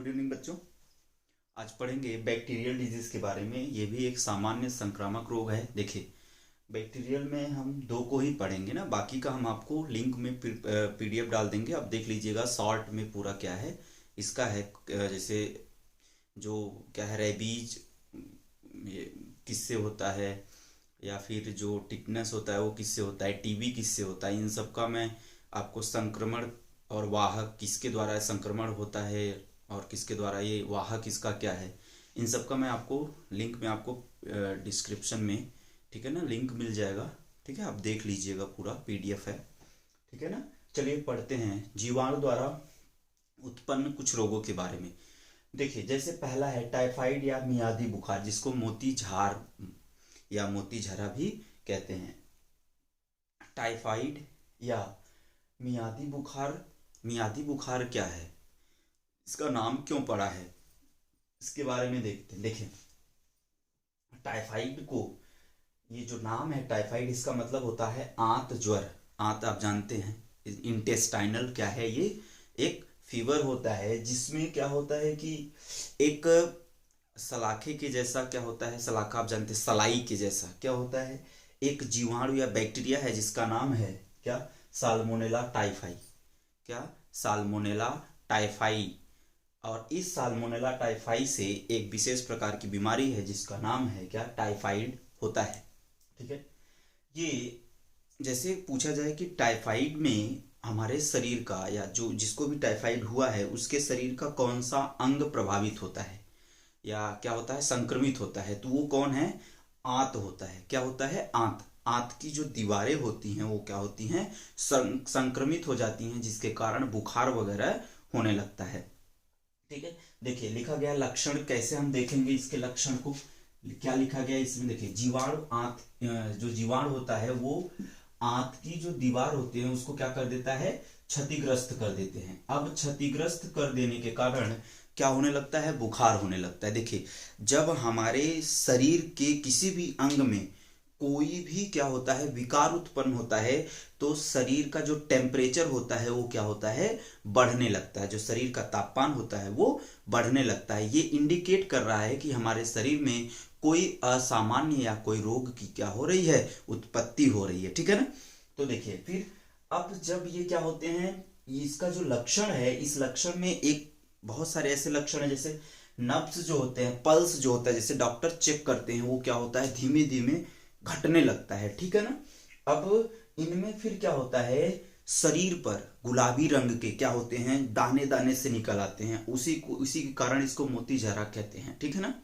Good evening बच्चों। आज पढ़ेंगे बैक्टीरियल डिजीज के बारे में। ये भी एक सामान्य संक्रामक रोग है। देखिए, बैक्टीरियल में हम दो को ही पढ़ेंगे ना, बाकी का हम आपको लिंक में पीडीएफ डाल देंगे। अब देख लीजिएगा शॉर्ट में पूरा क्या है इसका है। जैसे जो क्या है, रेबीज ये किससे होता है, या फिर जो टिटनेस होता है वो किससे होता है, टीबी किससे होता है, इन सब का मैं आपको संक्रमण और वाहक किसके द्वारा संक्रमण होता है और किसके द्वारा ये वाहक इसका क्या है, इन सब का मैं आपको लिंक में आपको डिस्क्रिप्शन में, ठीक है ना, लिंक मिल जाएगा। ठीक है, आप देख लीजिएगा, पूरा पीडीएफ है। ठीक है ना। चलिए पढ़ते हैं जीवाणु द्वारा उत्पन्न कुछ रोगों के बारे में। देखिए, जैसे पहला है टाइफाइड या मियादी बुखार, जिसको मोती झार या मोती झरा भी कहते हैं। टाइफाइड या मियादी बुखार। मियादी बुखार क्या है, इसका नाम क्यों पड़ा है, इसके बारे में देखते हैं। देखिए, टाइफाइड को, ये जो नाम है टाइफाइड, इसका मतलब होता है आंत ज्वर। आंत आप जानते हैं, इंटेस्टाइनल क्या है, ये एक फीवर होता है जिसमें क्या होता है कि एक सलाखे के जैसा क्या होता है, सलाखा आप जानते हैं, सलाई के जैसा क्या होता है, एक जीवाणु या बैक्टीरिया है जिसका नाम है क्या, साल्मोनेला टाइफाई। क्या, साल्मोनेला टाइफाई। और इस साल्मोनेला टाइफाई से एक विशेष प्रकार की बीमारी है जिसका नाम है क्या, टाइफाइड होता है। ठीक है। ये जैसे पूछा जाए कि टाइफाइड में हमारे शरीर का, या जो जिसको भी टाइफाइड हुआ है उसके शरीर का कौन सा अंग प्रभावित होता है या क्या होता है, संक्रमित होता है, तो वो कौन है, आंत होता है। क्या होता है, आंत। आंत की जो दीवारें होती हैं वो क्या होती हैं, संक्रमित हो जाती हैं, जिसके कारण बुखार वगैरह होने लगता है। ठीक है। देखिए, लिखा गया लक्षण, कैसे हम देखेंगे इसके लक्षण को, क्या लिखा गया इसमें। देखिए, जीवाणु आंत, जो जीवाणु होता है वो आंत की जो दीवार होती है उसको क्या कर देता है, क्षतिग्रस्त कर देते हैं। अब क्षतिग्रस्त कर देने के कारण क्या होने लगता है, बुखार होने लगता है। देखिए, जब हमारे शरीर के किसी भी अंग में कोई भी क्या होता है, विकार उत्पन्न होता है, तो शरीर का जो टेम्परेचर होता है वो क्या होता है, बढ़ने लगता है। जो शरीर का तापमान होता है वो बढ़ने लगता है। ये इंडिकेट कर रहा है कि हमारे शरीर में कोई असामान्य या कोई रोग की क्या हो रही है, उत्पत्ति हो रही है। ठीक है ना। तो देखिए, फिर अब जब ये क्या होते हैं, इसका जो लक्षण है, इस लक्षण में एक बहुत सारे ऐसे लक्षण है, जैसे नब्ज जो होते हैं, पल्स जो होता है, जैसे डॉक्टर चेक करते हैं, वो क्या होता है, धीमे धीमे घटने लगता है। ठीक है ना। अब इनमें फिर क्या होता है, शरीर पर गुलाबी रंग के क्या होते हैं, दाने दाने से निकल आते हैं। उसी के कारण इसको मोती झरा कहते हैं। ठीक है ना,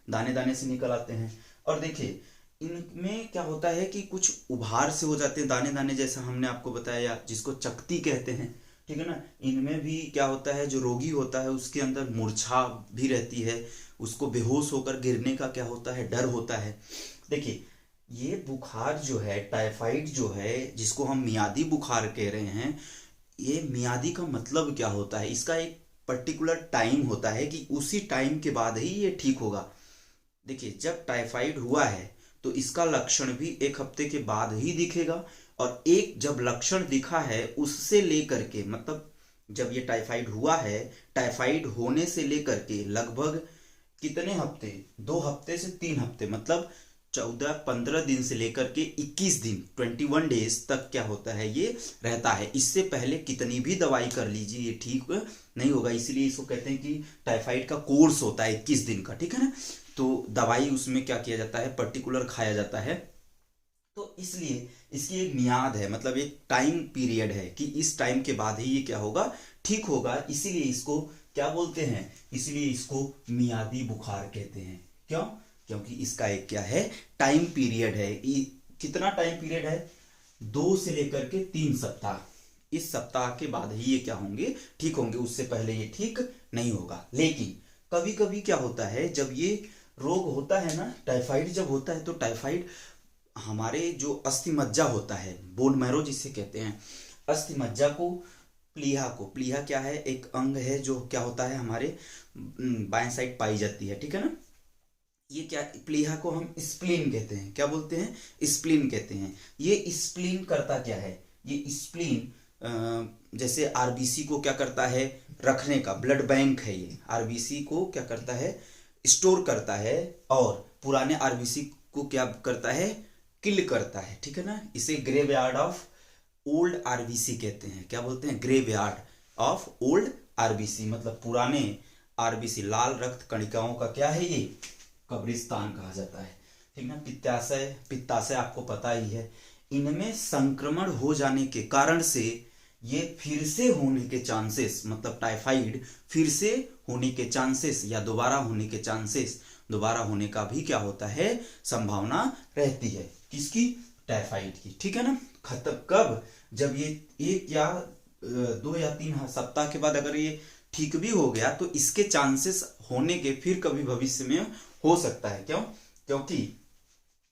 दाने दाने से निकल आते हैं। और देखिए, इनमें क्या होता है कि कुछ उभार से हो जाते हैं, दाने दाने जैसा हमने आपको बताया, जिसको चकती कहते हैं। ठीक है ना। इनमें भी क्या होता है, जो रोगी होता है उसके अंदर मूर्छा भी रहती है, उसको बेहोश होकर गिरने का क्या होता है, डर होता है। देखिए, ये बुखार जो है, टाइफाइड जो है, जिसको हम मियादी बुखार कह रहे हैं, ये मियादी का मतलब क्या होता है, इसका एक पर्टिकुलर टाइम होता है कि उसी टाइम के बाद ही ये ठीक होगा। देखिए, जब टाइफाइड हुआ है तो इसका लक्षण भी एक हफ्ते के बाद ही दिखेगा, और एक जब लक्षण दिखा है उससे लेकर के, मतलब जब ये टाइफाइड हुआ है, टाइफाइड होने से लेकर के लगभग कितने हफ्ते, 2 हफ्ते से 3 हफ्ते, मतलब 14-15 दिन से लेकर के 21 दिन, 21 डेज तक क्या होता है, ये रहता है। इससे पहले कितनी भी दवाई कर लीजिए ये ठीक नहीं होगा। इसीलिए इसको कहते हैं कि टाइफाइड का कोर्स होता है 21 दिन का। ठीक है ना। तो दवाई उसमें क्या किया जाता है, पर्टिकुलर खाया जाता है। तो इसलिए इसकी एक मियाद है, मतलब एक टाइम पीरियड है कि इस टाइम के बाद ही ये क्या होगा, ठीक होगा। इसीलिए इसको क्या बोलते हैं, इसलिए इसको मियादी बुखार कहते हैं। क्यों, क्योंकि इसका एक क्या है, टाइम पीरियड है। कितना टाइम पीरियड है, 2 से लेकर के 3 सप्ताह। इस सप्ताह के बाद ही ये क्या होंगे, ठीक होंगे, उससे पहले ये ठीक नहीं होगा। लेकिन कभी कभी क्या होता है, जब ये रोग होता है ना, टाइफाइड जब होता है, तो टाइफाइड हमारे जो अस्थि मज्जा होता है, बोन मैरो जिसे कहते हैं, अस्थि मज्जा को, प्लीहा क्या है, एक अंग है जो क्या होता है, हमारे बाएं साइड पाई जाती है। ठीक है ना। ये क्या, प्लीहा को हम स्प्लीन कहते हैं। क्या बोलते हैं, स्प्लीन कहते हैं। ये स्प्लीन करता क्या है, ये स्प्लीन जैसे आरबीसी को क्या करता है, रखने का ब्लड बैंक है ये, आरबीसी को क्या करता है, स्टोर करता है, और पुराने आरबीसी को क्या करता है, किल करता है, ठीक है ना। इसे ग्रेवयार्ड ऑफ ओल्ड आरबीसी कहते हैं। क्या बोलते हैं, ग्रेवयार्ड ऑफ ओल्ड आरबीसी, मतलब पुराने आरबीसी, लाल रक्त कणिकाओं का क्या है ये, कब्रिस्तान कहा जाता है, ठीक ना। पित्ताशय, पित्ताशय आपको पता ही है, इनमें संक्रमण हो जाने के कारण से ये फिर से होने के चांसेस, मतलब टाइफाइड फिर से होने के चांसेस या दोबारा होने के चांसेस, दोबारा होने का भी क्या होता है, संभावना रहती है। किसकी, टाइफाइड की, ठीक है ना। खत्म कब, जब ये 1 या 2 या 3 सप्ताह के बाद अगर ये ठीक भी हो गया तो इसके चांसेस होने के फिर कभी भविष्य में हो सकता है। क्यों, क्योंकि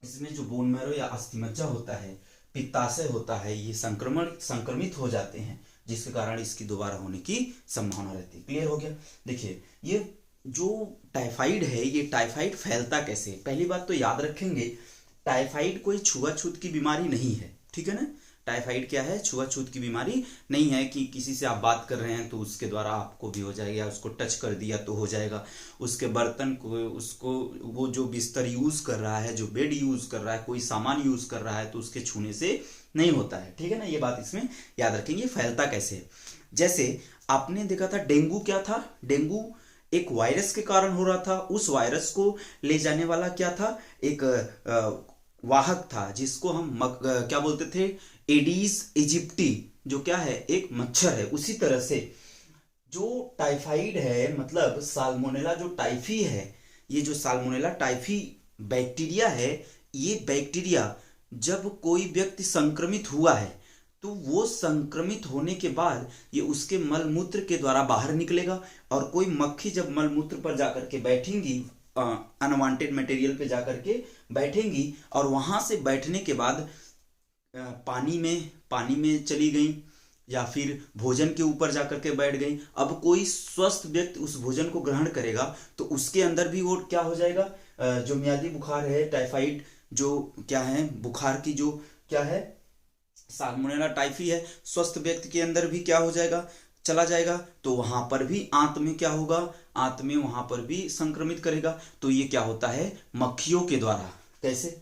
इसमें जो बोन मैरो या अस्थिमज्जा होता है, पित्ताशय होता है, ये संक्रमित हो जाते हैं, जिसके कारण इसकी दोबारा होने की संभावना रहती है। क्लियर हो गया। देखिए ये जो टाइफाइड है, ये टाइफाइड फैलता कैसे, पहली बात तो याद रखेंगे, टाइफाइड कोई छुआछूत की बीमारी नहीं है, ठीक है ना। टाइफाइड क्या है, छुआछूत की बीमारी नहीं है कि किसी से आप बात कर रहे हैं तो उसके द्वारा आपको भी हो जाएगा, उसको टच कर दिया तो हो जाएगा, उसके बर्तन को, उसको वो जो बिस्तर यूज कर रहा है, जो बेड यूज कर रहा है, कोई सामान यूज कर रहा है तो उसके छूने से नहीं होता है, ठीक है ना। ये बात इसमें याद रखेंगे। फैलता कैसे है, जैसे आपने देखा था डेंगू क्या था, डेंगू एक वायरस के कारण हो रहा था, उस वायरस को ले जाने वाला क्या था, एक वाहक था, जिसको हम क्या बोलते थे, एडीज इजिप्टी, जो क्या है, एक मच्छर है। उसी तरह से जो टाइफाइड है, मतलब साल्मोनेला जो टाइफी है, ये जो साल्मोनेला टाइफी बैक्टीरिया है, ये बैक्टीरिया जब कोई व्यक्ति संक्रमित हुआ है तो वो संक्रमित होने के बाद ये उसके मलमूत्र के द्वारा बाहर निकलेगा, और कोई मक्खी जब मलमूत्र पर जाकर के बैठेंगी, अनवांटेड मटेरियल पे जाकर के बैठेंगी, और वहां से बैठने के बाद पानी में चली गई, या फिर भोजन के ऊपर जाकर के बैठ गई। अब कोई स्वस्थ व्यक्ति उस भोजन को ग्रहण करेगा तो उसके अंदर भी वो क्या हो जाएगा, जो मियादी बुखार है, टाइफाइड जो क्या है, बुखार की जो क्या है, साल्मोनेला टाइफी है, स्वस्थ व्यक्ति के अंदर भी क्या हो जाएगा, चला जाएगा, तो वहां पर भी आंत में क्या होगा, आंत में वहां पर भी संक्रमित करेगा। तो ये क्या होता है, मक्खियों के द्वारा। कैसे,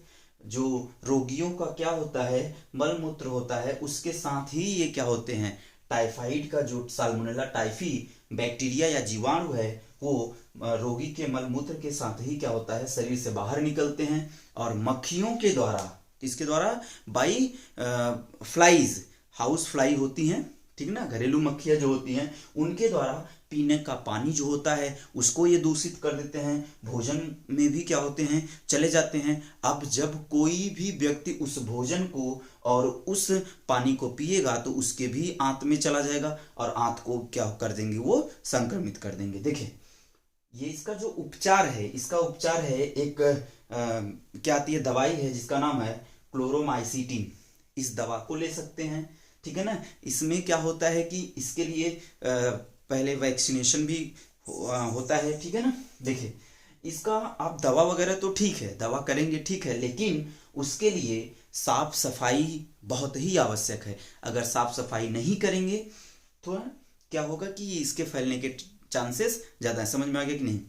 जो रोगियों का क्या होता है, मलमूत्र होता है, उसके साथ ही ये क्या होते हैं, टाइफाइड का जो साल्मोनेला टाइफी बैक्टीरिया या जीवाणु है, वो रोगी के मलमूत्र के साथ ही क्या होता है, शरीर से बाहर निकलते हैं, और मक्खियों के द्वारा, इसके द्वारा बाई फ्लाइज, हाउस फ्लाई होती हैं, ठीक ना, घरेलू मक्खियां जो होती हैं, उनके द्वारा पीने का पानी जो होता है उसको ये दूषित कर देते हैं, भोजन में भी क्या होते हैं, चले जाते हैं। अब जब कोई भी व्यक्ति उस भोजन को और उस पानी को पिएगा तो उसके भी आंत में चला जाएगा, और आंत को क्या कर देंगे, वो संक्रमित कर देंगे। देखिए ये इसका जो उपचार है, इसका उपचार है एक क्या आती है, दवाई है जिसका नाम है क्लोरोमाइसीटिन। इस दवा को ले सकते हैं, ठीक है ना। इसमें क्या होता है कि इसके लिए पहले वैक्सीनेशन भी होता है, ठीक है ना। देखिए इसका आप दवा वगैरह तो ठीक है, दवा करेंगे ठीक है, लेकिन उसके लिए साफ सफाई बहुत ही आवश्यक है। अगर साफ सफाई नहीं करेंगे तो क्या होगा कि इसके फैलने के चांसेस ज्यादा है। समझ में आ गया कि नहीं।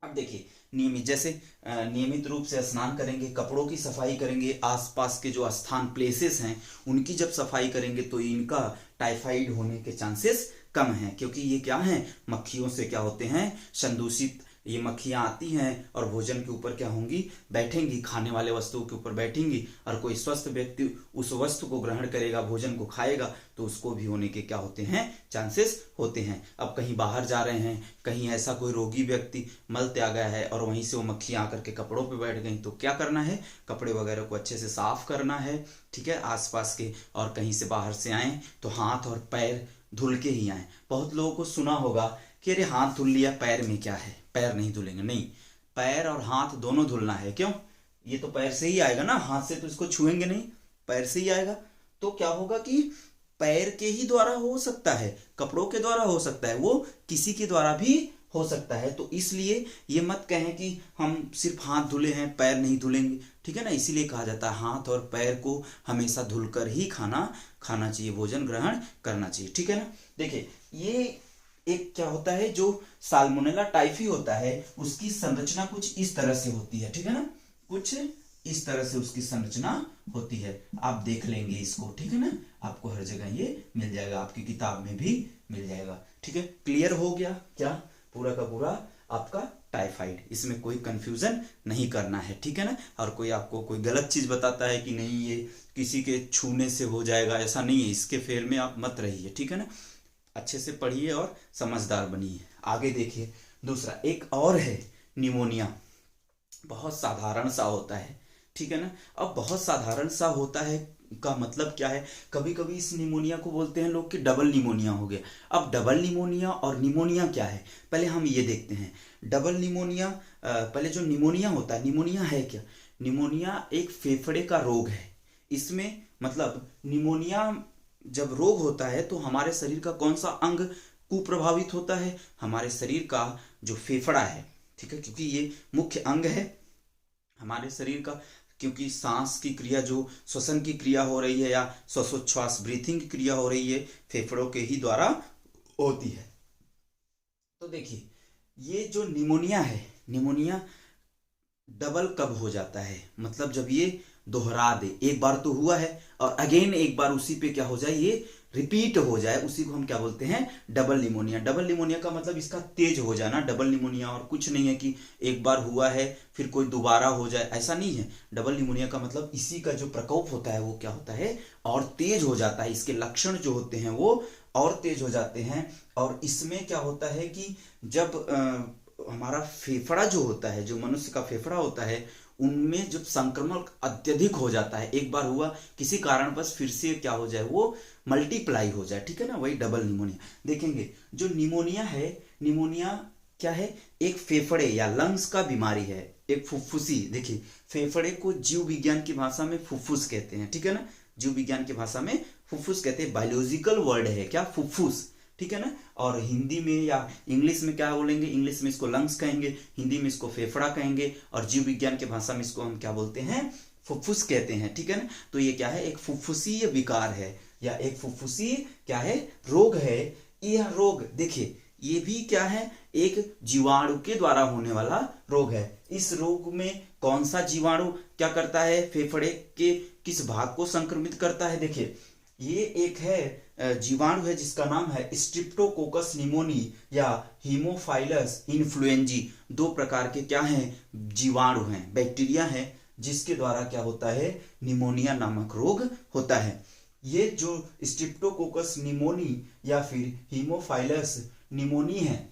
अब देखिए नियमित रूप से स्नान करेंगे, कपड़ों की सफाई करेंगे, आसपास के जो स्थान प्लेसेस हैं उनकी जब सफाई करेंगे तो इनका टाइफाइड होने के चांसेस कम हैं, क्योंकि ये क्या हैं, मक्खियों से क्या होते हैं, संदूषित। ये मक्खियां आती हैं और भोजन के ऊपर क्या होंगी, बैठेंगी, खाने वाले वस्तुओं के ऊपर बैठेंगी, और कोई स्वस्थ व्यक्ति उस वस्तु को ग्रहण करेगा, भोजन को खाएगा, तो उसको भी होने के क्या होते हैं, चांसेस होते हैं। अब कहीं बाहर जा रहे हैं, कहीं ऐसा कोई रोगी व्यक्ति मल त्याग गया है और वहीं से वो मक्खियां आकर के कपड़ों पे बैठ गई, तो क्या करना है, कपड़े वगैरह को अच्छे से साफ करना है, ठीक है, आसपास के। और कहीं से बाहर से आए तो हाथ और पैर धुल के ही आए। बहुत लोगों को सुना होगा कि अरे हाथ धुल लिया, पैर में क्या है, पैर नहीं धुलेंगे। नहीं, पैर और हाथ दोनों धुलना है। क्यों, ये तो पैर से ही आएगा ना, हाथ से तो इसको छुएंगे नहीं, पैर से ही आएगा। तो क्या होगा कि पैर के ही द्वारा हो सकता है, कपड़ों के द्वारा हो सकता है, वो किसी के द्वारा भी हो सकता है। तो इसलिए ये मत कहें कि हम सिर्फ हाथ धुले हैं पैर नहीं धुलेंगे, ठीक है ना। इसीलिए कहा जाता है हाथ और पैर को हमेशा धुलकर ही खाना खाना चाहिए, भोजन ग्रहण करना चाहिए, ठीक है ना। देखिए ये एक क्या होता है, जो साल्मोनेला टाइफी होता है उसकी संरचना कुछ इस तरह से होती है, ठीक है ना, कुछ इस तरह से उसकी संरचना होती है। आप देख लेंगे इसको, ठीक है ना, आपको हर जगह ये मिल जाएगा, आपकी किताब में भी मिल जाएगा, ठीक है। क्लियर हो गया क्या पूरा का पूरा आपका टाइफाइड, इसमें कोई कंफ्यूजन नहीं करना है, ठीक है ना। और कोई आपको कोई गलत चीज बताता है कि नहीं ये किसी के छूने से हो जाएगा, ऐसा नहीं है, इसके फेर में आप मत रहिए, ठीक है ना। अच्छे से पढ़िए और समझदार बनिए। आगे देखिए दूसरा एक और है निमोनिया, बहुत साधारण सा होता है, ठीक है ना। अब बहुत साधारण सा होता है का मतलब क्या है, कभी कभी इस निमोनिया को बोलते हैं लोग कि डबल निमोनिया हो गया। अब डबल निमोनिया और निमोनिया क्या है, पहले हम ये देखते हैं। डबल निमोनिया, पहले जो निमोनिया होता है, निमोनिया है क्या, निमोनिया एक फेफड़े का रोग है। इसमें मतलब निमोनिया जब रोग होता है तो हमारे शरीर का कौन सा अंग कुप्रभावित होता है, हमारे शरीर का जो फेफड़ा है, ठीक है, क्योंकि ये मुख्य अंग है हमारे शरीर का, क्योंकि सांस की क्रिया, जो श्वसन की क्रिया हो रही है या श्वासोच्छ्वास ब्रीथिंग की क्रिया हो रही है फेफड़ों के ही द्वारा होती है। तो देखिए ये जो निमोनिया है, निमोनिया डबल कब हो जाता है, मतलब जब ये दोहरा दे, एक बार तो हुआ है और अगेन एक बार उसी पे क्या हो जाए, ये रिपीट हो जाए, उसी को हम क्या बोलते हैं, डबल निमोनिया। डबल निमोनिया का मतलब इसका तेज हो जाना, डबल निमोनिया और कुछ नहीं है कि एक बार हुआ है फिर कोई दोबारा हो जाए, ऐसा नहीं है। डबल निमोनिया का मतलब इसी का जो प्रकोप होता है वो क्या होता है, और तेज हो जाता है, इसके लक्षण जो होते हैं वो और तेज हो जाते हैं। और इसमें क्या होता है कि जब हमारा फेफड़ा जो होता है, जो मनुष्य का फेफड़ा होता है, उनमें जब संक्रमण अत्यधिक हो जाता है, एक बार हुआ किसी कारण बस फिर से क्या हो जाए, वो मल्टीप्लाई हो जाए, ठीक है ना, वही डबल निमोनिया। देखेंगे जो निमोनिया है, निमोनिया क्या है, एक फेफड़े या लंग्स का बीमारी है, एक फुफ्फुसी। देखिए फेफड़े को जीव विज्ञान की भाषा में फुफ्फुस कहते हैं, ठीक है ना, जीव विज्ञान की भाषा में फुफ्फुस कहते हैं, बायोलॉजिकल वर्ड है क्या, फुफ्फुस, ठीक है ना। और हिंदी में या इंग्लिश में क्या बोलेंगे, इंग्लिश में इसको लंग्स कहेंगे, हिंदी में इसको फेफड़ा कहेंगे, और जीव विज्ञान की भाषा में इसको हम क्या बोलते हैं, फुफ्फुस कहते हैं, ठीक है ना। तो ये क्या है, एक फुफ्फुसीय विकार है या एक फुफ्फुसीय क्या है, रोग है। यह रोग देखिए ये भी क्या है, एक जीवाणु के द्वारा होने वाला रोग है। इस रोग में कौन सा जीवाणु क्या करता है, फेफड़े के किस भाग को संक्रमित करता है, देखिए ये एक है जीवाणु है जिसका नाम है स्ट्रिप्टोकोकस निमोनी या हीमोफाइलस इन्फ्लुएंजी। दो प्रकार के क्या हैं, जीवाणु हैं, बैक्टीरिया हैं, जिसके द्वारा क्या होता है, निमोनिया नामक रोग होता है। ये जो स्ट्रिप्टोकोकस निमोनी या फिर हीमोफाइलस निमोनी है,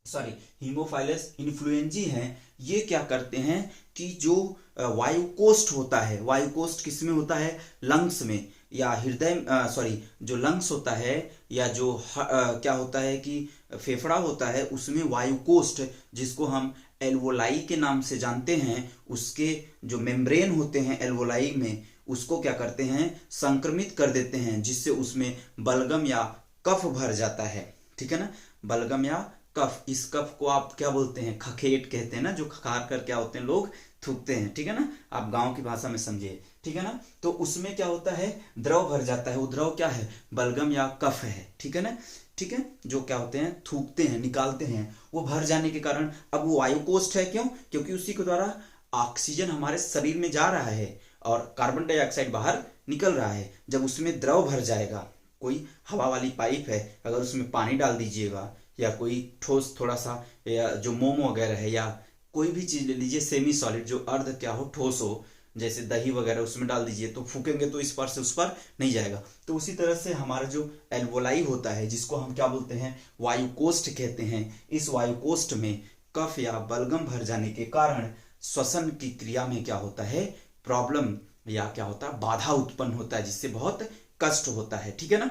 सॉरी हीमोफाइलस इन्फ्लुएंजी हैं, ये क्या करते हैं कि जो वायुकोष्ठ होता है, वायुकोष्ठ किसमें होता है, लंग्स में, या हृदय सॉरी जो लंग्स होता है या जो क्या होता है कि फेफड़ा होता है, उसमें वायुकोष्ठ जिसको हम एल्वोलाई के नाम से जानते हैं, उसके जो मेम्ब्रेन होते हैं एल्वोलाई में, उसको क्या करते हैं, संक्रमित कर देते हैं, जिससे उसमें बलगम या कफ भर जाता है, ठीक है ना, बलगम या कफ। इस कफ को आप क्या बोलते हैं, खखेट कहते हैं ना, जो खखार कर क्या होते हैं लोग थूकते हैं, ठीक है ना, आप गांव की भाषा में समझिए, ठीक है ना। तो उसमें क्या होता है, द्रव भर जाता है, वो द्रव क्या है, बलगम या कफ है, ठीक है ना, ठीक है, जो क्या होते हैं, थूकते हैं, निकालते हैं, वो भर जाने के कारण अब वो वायुकोष्ठ है, क्यों, क्योंकि उसी के द्वारा ऑक्सीजन हमारे शरीर में जा रहा है और कार्बन डाइऑक्साइड बाहर निकल रहा है। जब उसमें द्रव भर जाएगा, कोई हवा वाली पाइप है, अगर उसमें पानी डाल दीजिएगा, या कोई ठोस थोड़ा सा, या जो मोमो वगैरह है, या कोई भी चीज ले लीजिए सेमी सॉलिड, जो अर्ध क्या हो, ठोस हो, जैसे दही वगैरह, उसमें डाल दीजिए, तो फूकेंगे तो इस पार से उस पार नहीं जाएगा। तो उसी तरह से हमारा जो एल्वोलाई होता है, जिसको हम क्या बोलते हैं, वायुकोष्ठ कहते हैं, इस वायुकोष्ठ में कफ या बलगम भर जाने के कारण श्वसन की क्रिया में क्या होता है, प्रॉब्लम या क्या होता है, बाधा उत्पन्न होता है, जिससे बहुत कष्ट होता है, ठीक है ना।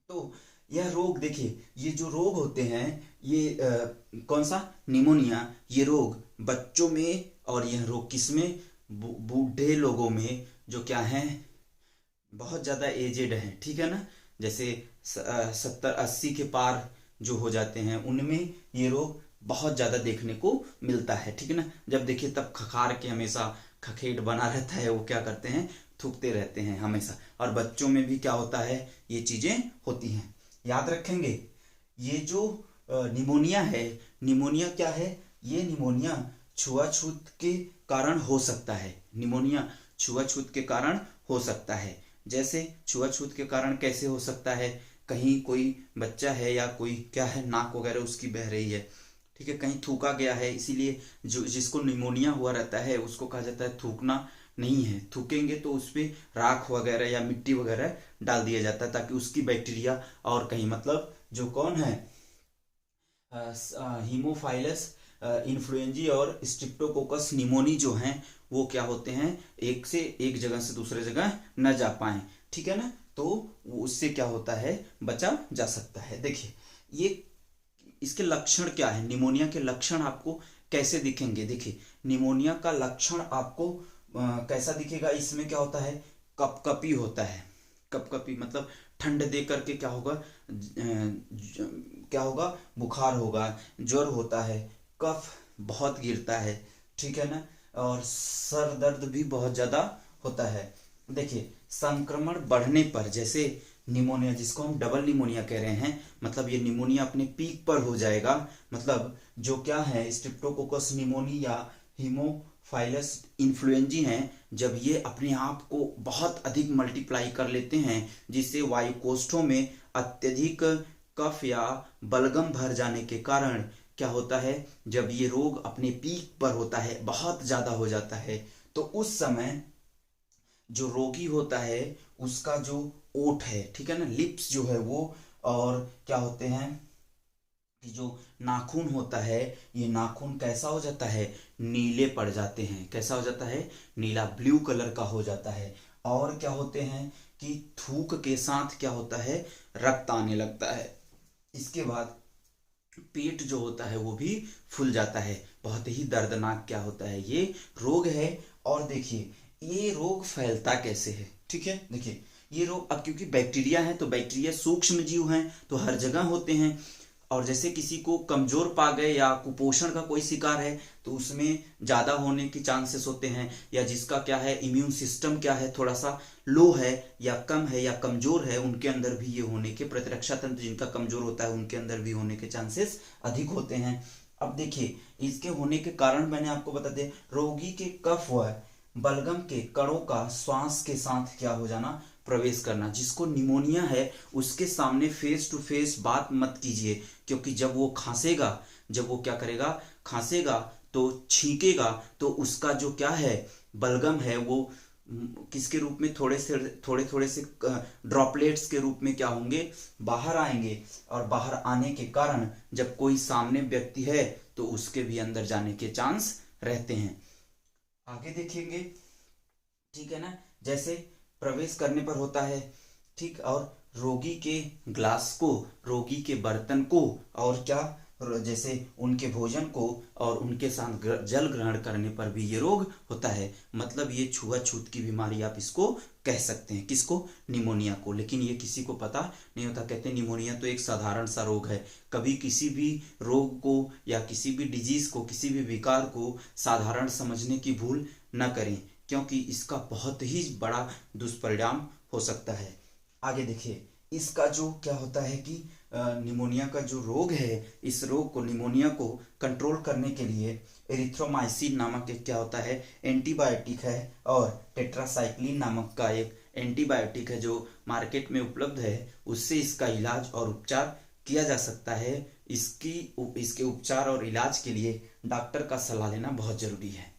तो यह रोग देखिए, ये जो रोग होते हैं, ये कौन सा, निमोनिया, ये रोग बच्चों में, और यह रोग किसमें, बूढ़े लोगों में, जो क्या हैं, बहुत ज्यादा एजेड हैं, ठीक है ना, जैसे 70-80 के पार जो हो जाते हैं उनमें ये रोग बहुत ज़्यादा देखने को मिलता है, ठीक है ना। जब देखिए तब खखार के हमेशा खखेट बना रहता है, वो क्या करते हैं, थूकते रहते हैं हमेशा। और बच्चों में भी क्या होता है, ये चीज़ें होती हैं। याद रखेंगे ये जो निमोनिया है, निमोनिया क्या है, ये निमोनिया छुआछूत के कारण हो सकता है। निमोनिया छुआछूत के कारण हो सकता है। जैसे छुआछूत के कारण कैसे हो सकता है, कहीं कोई बच्चा है या कोई क्या है, नाक वगैरह उसकी बह रही है, ठीक है, कहीं थूका गया है, इसीलिए जो जिसको निमोनिया हुआ रहता है उसको कहा जाता है थूकना नहीं है। थूकेंगे तो उस पर राख वगैरह या मिट्टी वगैरह डाल दिया जाता है ताकि उसकी बैक्टीरिया और कहीं मतलब जो कौन है हीमोफाइलस इन्फ्लुएंजी और स्ट्रिप्टोकोकस निमोनी जो हैं वो क्या होते हैं, एक से एक जगह से दूसरे जगह न जा पाए, ठीक है ना। तो उससे क्या होता है, बचा जा सकता है। देखिए ये इसके लक्षण क्या है, निमोनिया के लक्षण आपको कैसे दिखेंगे। देखिए निमोनिया का लक्षण आपको कैसा दिखेगा, इसमें क्या होता है, कपकपी होता है। कपकपी मतलब ठंड दे करके क्या होगा, क्या होगा, बुखार होगा, ज्वर होता है, कफ बहुत गिरता है, ठीक है ना, और सर दर्द भी बहुत ज्यादा होता है। देखिए संक्रमण बढ़ने पर, जैसे निमोनिया जिसको हम डबल निमोनिया कह रहे हैं, मतलब ये निमोनिया अपने पीक पर हो जाएगा, मतलब जो क्या है स्ट्रिप्टोकोकस निमोनी या हीमोफाइलस इन्फ्लुएंजी हैं, जब ये अपने आप को बहुत अधिक मल्टीप्लाई कर लेते हैं जिससे वायुकोष्ठों में अत्यधिक कफ या बलगम भर जाने के कारण क्या होता है, जब ये रोग अपने पीक पर होता है, बहुत ज्यादा हो जाता है, तो उस समय जो रोगी होता है उसका जो ओठ है, ठीक है ना, लिप्स जो है वो, और क्या होते हैं कि जो नाखून होता है, ये नाखून कैसा हो जाता है, नीले पड़ जाते हैं। कैसा हो जाता है, नीला, ब्लू कलर का हो जाता है। और क्या होते हैं कि थूक के साथ क्या होता है, रक्त आने लगता है। इसके बाद पेट जो होता है वो भी फूल जाता है। बहुत ही दर्दनाक क्या होता है, ये रोग है। और देखिए ये रोग फैलता कैसे है, ठीक है। देखिए ये रोग अब क्योंकि बैक्टीरिया है तो बैक्टीरिया सूक्ष्म जीव हैं तो हर जगह होते हैं, और जैसे किसी को कमजोर पा गए या कुपोषण का कोई शिकार है तो उसमें ज्यादा होने के चांसेस होते हैं, या जिसका क्या है इम्यून सिस्टम क्या है थोड़ा सा लो है या कम है या कमजोर है, उनके अंदर भी ये होने के, प्रतिरक्षा तंत्र जिनका कमजोर होता है उनके अंदर भी होने के चांसेस अधिक होते हैं। अब देखिए इसके होने के कारण मैंने आपको बता दिया, रोगी के कफ व बलगम के कणों का श्वास के साथ क्या हो जाना, प्रवेश करना। जिसको निमोनिया है उसके सामने फेस टू फेस बात मत कीजिए, क्योंकि जब वो खांसेगा, जब वो क्या करेगा, खांसेगा तो छींकेगा तो उसका जो क्या है बलगम है वो किसके रूप में, थोड़े थोड़े से ड्रॉपलेट्स के रूप में क्या होंगे, बाहर आएंगे। और बाहर आने के कारण जब कोई सामने व्यक्ति है तो उसके भी अंदर जाने के चांस रहते हैं। आगे देखेंगे, ठीक है ना, जैसे प्रवेश करने पर होता है, ठीक, और रोगी के ग्लास को, रोगी के बर्तन को, और क्या, जैसे उनके भोजन को और उनके साथ जल ग्रहण करने पर भी ये रोग होता है। मतलब ये छुआछूत की बीमारी आप इसको कह सकते हैं, किसको, निमोनिया को। लेकिन ये किसी को पता नहीं होता, कहते हैं निमोनिया तो एक साधारण सा रोग है। कभी किसी भी रोग को या किसी भी डिजीज को, किसी भी विकार को साधारण समझने की भूल न करें, क्योंकि इसका बहुत ही बड़ा दुष्परिणाम हो सकता है। आगे देखिए इसका जो क्या होता है कि निमोनिया का जो रोग है, इस रोग को, निमोनिया को कंट्रोल करने के लिए एरिथ्रोमाइसिन नामक एक क्या होता है, एंटीबायोटिक है, और टेट्रासाइक्लिन नामक का एक एंटीबायोटिक है जो मार्केट में उपलब्ध है। उससे इसका इलाज और उपचार किया जा सकता है। इसके उपचार और इलाज के लिए डॉक्टर का सलाह लेना बहुत जरूरी है।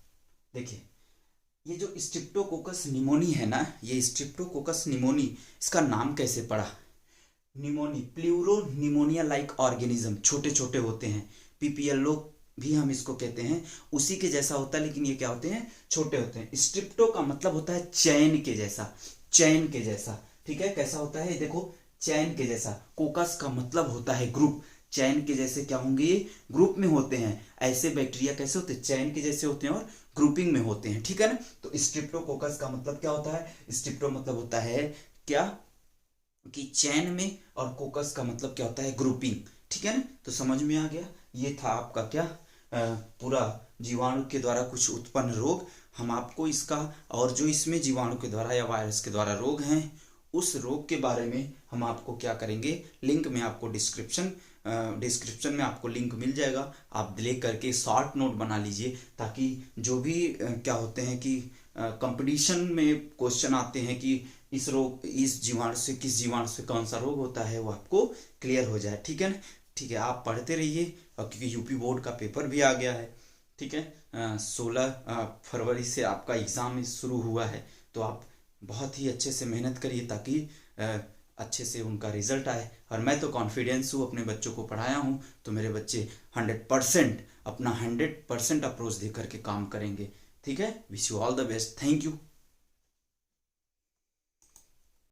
देखिए ये जो स्ट्रिप्टोकोकस निमोनी है ना, ये स्ट्रिप्टोकोकस निमोनी, इसका नाम कैसे पड़ा, pneumoniae, pleuro pneumonia like organism, छोटे छोटे होते हैं, पीपीएलओ भी हम इसको कहते हैं, उसी के जैसा होता है, लेकिन ये क्या होते हैं, छोटे होते हैं। स्ट्रिप्टो का मतलब होता है चैन के जैसा, चैन के जैसा, ठीक है, कैसा होता है, देखो चैन के जैसा। कोकस का मतलब होता है ग्रुप, चैन के जैसे क्या होंगे, ये ग्रुप में होते हैं। ऐसे बैक्टीरिया कैसे होते हैं, चैन के जैसे होते हैं और ग्रुपिंग में होते हैं, ठीक है ना। तो स्ट्रिप्टोकोकस का मतलब क्या होता है, स्ट्रिप्टो मतलब होता है क्या, कि चैन में, और कोकस का मतलब क्या होता है, ग्रुपिंग, ठीक है। ठीक है ना। तो समझ में आ गया, ये था आपका क्या पूरा जीवाणु के द्वारा कुछ उत्पन्न रोग। हम आपको इसका और जो इसमें जीवाणु के द्वारा या वायरस के द्वारा रोग हैं उस रोग के बारे में हम आपको क्या करेंगे, लिंक में आपको डिस्क्रिप्शन में आपको लिंक मिल जाएगा, आप ले करके शॉर्ट नोट बना लीजिए, ताकि जो भी क्या होते हैं कि कंपटीशन में क्वेश्चन आते हैं कि इस जीवाणु से किस जीवाणु से कौन सा रोग होता है, वो आपको क्लियर हो जाए। ठीक है ना, ठीक है, आप पढ़ते रहिए, और क्योंकि यूपी बोर्ड का पेपर भी आ गया है, ठीक है, 16 फरवरी से आपका एग्ज़ाम शुरू हुआ है, तो आप बहुत ही अच्छे से मेहनत करिए ताकि अच्छे से उनका रिजल्ट आए। और मैं तो कॉन्फिडेंस हूँ, अपने बच्चों को पढ़ाया हूँ, तो मेरे बच्चे 100% अपना 100% अप्रोच दे करके काम करेंगे। ठीक है, wish you all the best, thank you.